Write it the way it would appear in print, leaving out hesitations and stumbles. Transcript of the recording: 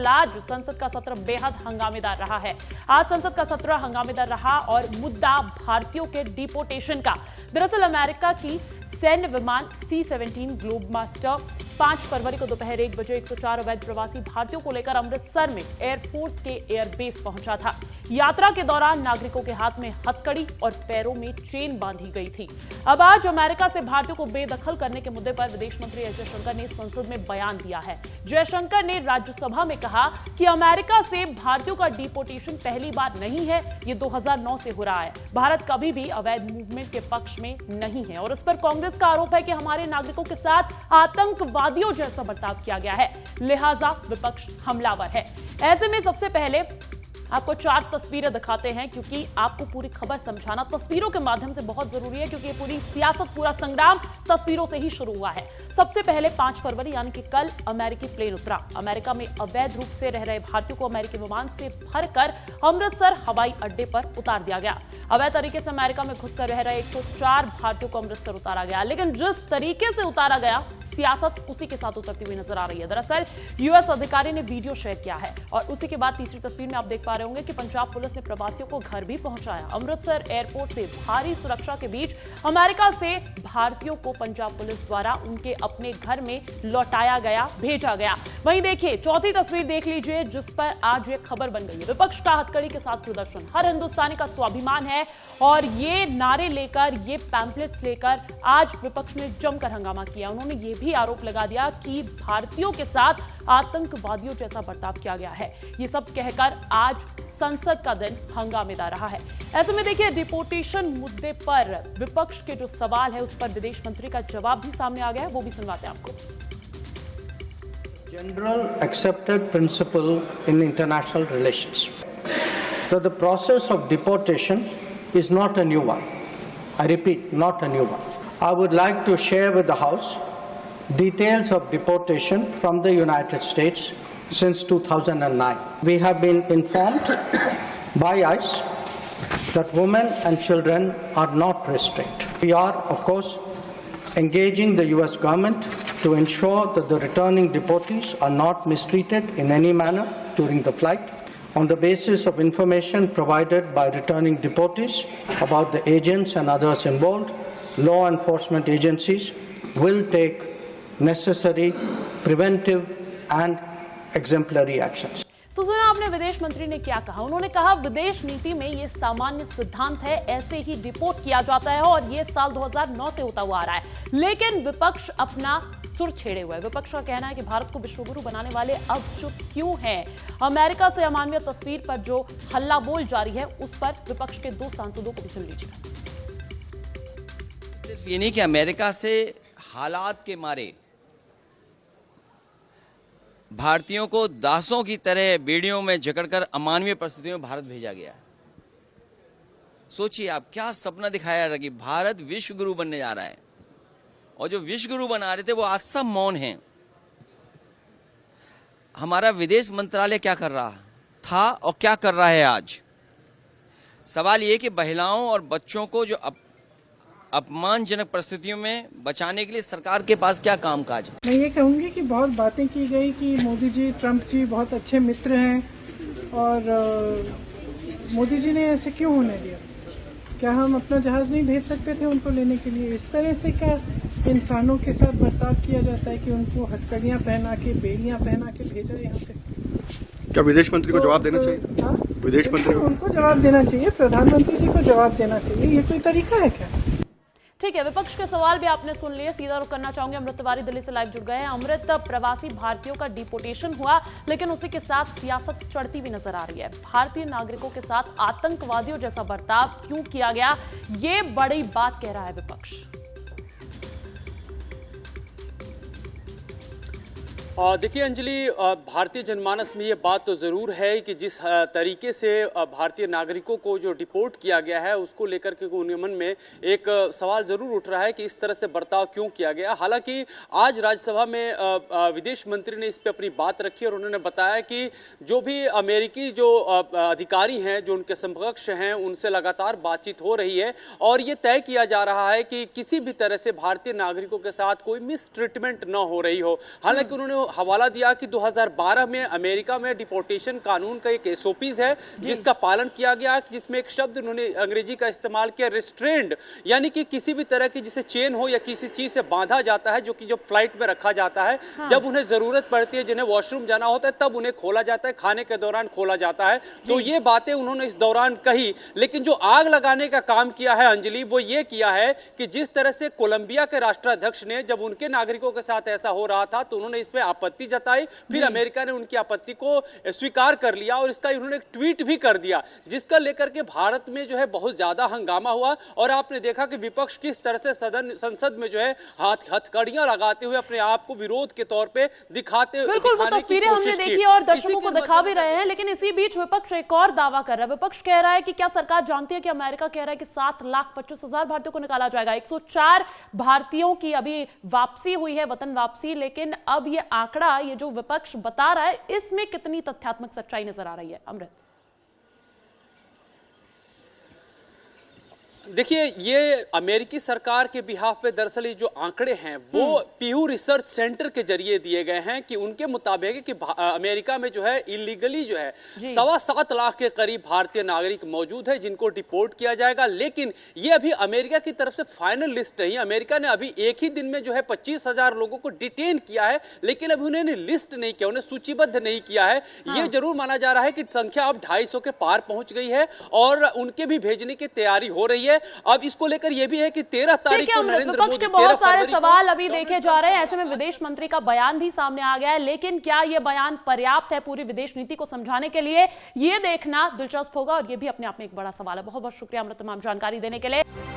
दरअसल आज संसद का सत्र बेहद हंगामेदार रहा है। आज संसद का सत्र हंगामेदार रहा और मुद्दा भारतीयों के डिपोर्टेशन का। दरअसल अमेरिका की सैन्य विमान C-17 ग्लोबमास्टर 5 फरवरी को दोपहर 1 बजे 104 अवैध प्रवासी भारतीयों को लेकर अमृतसर में एयरफोर्स के एयरबेस पहुंचा था। यात्रा के दौरान नागरिकों के हाथ में हथकड़ी और पैरों में चेन बांधी गई थी। अब आज अमेरिका से भारतीयों को बेदखल करने के मुद्दे पर विदेश मंत्री एस जयशंकर ने संसद में बयान दिया है। जयशंकर ने राज्यसभा में कहा कि अमेरिका से भारतीयों का डिपोर्टेशन पहली बार नहीं है, ये 2009 से हो रहा है। भारत कभी भी अवैध मूवमेंट के पक्ष में नहीं है और इस पर कांग्रेस का आरोप है कि हमारे नागरिकों के साथ आतंकवादियों जैसा बर्ताव किया गया है, लिहाजा विपक्ष हमलावर है। ऐसे में सबसे पहले आपको 4 तस्वीरें दिखाते हैं क्योंकि आपको पूरी खबर समझाना तस्वीरों के माध्यम से बहुत जरूरी है, क्योंकि ये पूरी सियासत, पूरा संग्राम तस्वीरों से ही शुरू हुआ है। सबसे पहले 5 फरवरी यानी कि कल अमेरिकी प्लेन उतरा। अमेरिका में अवैध रूप से रह रहे भारतीयों को अमेरिकी विमान से भरकर अमृतसर हवाई अड्डे पर उतार दिया गया। अवैध तरीके से अमेरिका में घुसकर रह रहे 104 भारतीयों को अमृतसर उतारा गया, लेकिन जिस तरीके से उतारा गया सियासत उसी के साथ उतरती हुई नजर आ रही है। दरअसल यूएस अधिकारी ने वीडियो शेयर किया है और उसी के बाद तीसरी तस्वीर में आप देख पा रहे होंगे कि पंजाब पुलिस ने प्रवासियों को घर भी पहुंचाया। अमृतसर एयरपोर्ट से भारी सुरक्षा के बीच अमेरिका से भारतीयों को पंजाब पुलिस द्वारा उनके अपने घर में लौटाया गया, भेजा गया। वहीं देखिए चौथी तस्वीर देख लीजिए जिस पर आज ये खबर बन गई है। विपक्ष का हथकड़ी के साथ प्रदर्शन, हर हिंदुस्तानी का स्वाभिमान है और ये नारे लेकर, ये पैम्पलेट्स लेकर आज विपक्ष ने जमकर हंगामा किया। उन्होंने ये भी आरोप लगा दिया कि भारतीयों के साथ आतंकवादियों जैसा बर्ताव किया गया है। ये सब कहकर आज संसद का दिन हंगामेदार रहा है। ऐसे में देखिए डिपोर्टेशन मुद्दे पर विपक्ष के जो सवाल है उस पर विदेश मंत्री का जवाब भी सामने आ गया है, वो भी सुनवाते हैं आपको। General accepted principle in international relations that the process of deportation is not a new one. I repeat, not a new one. I would like to share with the House details of deportation from the United States since 2009. We have been informed by ICE that women and children are not restricted. We are, of course, engaging the US government to ensure that the returning deportees are not mistreated in any manner during the flight. On the basis of information provided by returning deportees about the agents and others involved, law enforcement agencies will take necessary preventive and exemplary actions. तो सुना आपने विदेश मंत्री ने क्या कहा। उन्होंने कहा विदेश नीति में ये सामान्य सिद्धांत है, ऐसे ही डिपोर्ट किया जाता है और ये साल 2009 से होता हुआ आ रहा है। लेकिन विपक्ष अपना सुर छेड़े हुए है। विपक्ष का कहना है कि भारत को विश्वगुरु बनाने वाले अब चुप क्यों हैं। अमेरिका से अमानवीय तस्वीर पर जो हल्ला बोल जारी है उस पर विपक्ष के 2 सांसदों को भी सुन लीजिए। सिर्फ ये नहीं कि अमेरिका से हालात के मारे भारतीयों को दासों की तरह बेड़ियों में जकड़कर अमानवीय परिस्थितियों में भारत भेजा गया है। सोचिए आप, क्या सपना दिखाया जा रहा है कि भारत विश्व गुरु बनने जा रहा है और जो विश्व गुरु बना रहे थे वो आज सब मौन हैं। हमारा विदेश मंत्रालय क्या कर रहा था और क्या कर रहा है आज? सवाल ये कि महिलाओं और बच्चों को जो अपमानजनक परिस्थितियों में बचाने के लिए सरकार के पास क्या कामकाज है? मैं ये कहूँगी कि बहुत बातें की गई कि मोदी जी, ट्रंप जी बहुत अच्छे मित्र हैं और मोदी जी ने ऐसे क्यों होने दिया? क्या हम अपना जहाज नहीं भेज सकते थे उनको लेने के लिए? इस तरह से क्या इंसानों के साथ बर्ताव किया जाता है कि उनको हथकड़ियाँ पहना के, बेड़ियाँ पहना के भेजा यहाँ पे? क्या विदेश मंत्री को जवाब देना चाहिए? हाँ, विदेश मंत्री को उनको जवाब देना चाहिए, प्रधानमंत्री जी को जवाब देना चाहिए। ये कोई तरीका है क्या? ठीक है, विपक्ष के सवाल भी आपने सुन लिए। सीधा रुख करना चाहूंगे, अमृत तिवारी दिल्ली से लाइव जुड़ गए हैं। अमृत, प्रवासी भारतीयों का डिपोर्टेशन हुआ लेकिन उसी के साथ सियासत चढ़ती भी नजर आ रही है। भारतीय नागरिकों के साथ आतंकवादियों जैसा बर्ताव क्यों किया गया, ये बड़ी बात कह रहा है विपक्ष। देखिए अंजलि, भारतीय जनमानस में ये बात तो ज़रूर है कि जिस तरीके से भारतीय नागरिकों को जो डिपोर्ट किया गया है उसको लेकर के उनके मन में एक सवाल ज़रूर उठ रहा है कि इस तरह से बर्ताव क्यों किया गया। हालांकि आज राज्यसभा में विदेश मंत्री ने इस पर अपनी बात रखी और उन्होंने बताया कि जो भी अमेरिकी जो अधिकारी हैं, जो उनके समकक्ष हैं, उनसे लगातार बातचीत हो रही है और ये तय किया जा रहा है कि किसी भी तरह से भारतीय नागरिकों के साथ कोई मिस ट्रीटमेंट न हो रही हो। हालांकि उन्होंने हवाला दिया कि 2012 में अमेरिका में डिपोर्टेशन कानून का एक एसओपीज है जिसका पालन किया गया, जिसमें एक शब्द उन्होंने अंग्रेजी का इस्तेमाल किया, रिस्ट्रेंड, यानी कि किसी भी तरह की जिसे चेन हो या किसी चीज से बांधा जाता है, जो कि जब फ्लाइट में रखा जाता है, जब उन्हें जरूरत पड़ती है, जिन्हें वॉशरूम जाना होता है, तब उन्हें खोला जाता है, खाने के दौरान खोला जाता है। तो ये बातें उन्होंने इस दौरान कही। लेकिन जो आग लगाने का काम किया है अंजलि, वो ये किया है कि जिस तरह से कोलंबिया के राष्ट्राध्यक्ष ने जब उनके नागरिकों के साथ ऐसा हो रहा था तो उन्होंने इस पे आपत्ति जताई, फिर अमेरिका ने उनकी आपत्ति को स्वीकार कर लिया और इसका उन्होंने एक ट्वीट भी कर दिया, जिसका लेकर के भारत में जो है बहुत ज्यादा हंगामा हुआ। और आपने देखा कि विपक्ष किस तरह से संसद में जो है हथकड़ियां लगाते हुए अपने आप को विरोध के तौर पे दिखाते बिल्कुल, वो तस्वीरें हमने देखी और दर्शकों को दिखा भी रहे हैं। लेकिन इसी बीच विपक्ष एक और दावा कर रहा है। विपक्ष कह रहा है कि क्या सरकार जानती है कि अमेरिका कह रहा है कि 7,25,000 भारतीयों को निकाला जाएगा। 104 भारतीयों की अभी वापसी हुई है, वतन वापसी। लेकिन अब ये आंकड़ा, ये जो विपक्ष बता रहा है, इसमें कितनी तथ्यात्मक सच्चाई नजर आ रही है? अमृत, देखिए, ये अमेरिकी सरकार के बिहाफ पे दरअसल ये जो आंकड़े हैं वो पीयू रिसर्च सेंटर के जरिए दिए गए हैं कि उनके मुताबिक कि अमेरिका में जो है इलीगली जो है 7.25 लाख के करीब भारतीय नागरिक मौजूद है जिनको डिपोर्ट किया जाएगा। लेकिन ये अभी अमेरिका की तरफ से फाइनल लिस्ट नहीं। अमेरिका ने अभी एक ही दिन में जो है 25,000 लोगों को डिटेन किया है, लेकिन अभी उन्होंने लिस्ट नहीं किया, उन्हें सूचीबद्ध नहीं किया है। ये जरूर माना जा रहा है कि संख्या अब 250 के पार पहुंच गई है और उनके भी भेजने की तैयारी हो रही है। अब इसको लेकर यह भी है कि 13 तारीख को नरेंद्र मोदी, के बहुत सारे सवाल अभी देखे जा रहे हैं। ऐसे में विदेश मंत्री का बयान भी सामने आ गया है, लेकिन क्या यह बयान पर्याप्त है पूरी विदेश नीति को समझाने के लिए? यह देखना दिलचस्प होगा और यह भी अपने आप में एक बड़ा सवाल है। बहुत बहुत शुक्रिया अमृत तमाम जानकारी देने के लिए।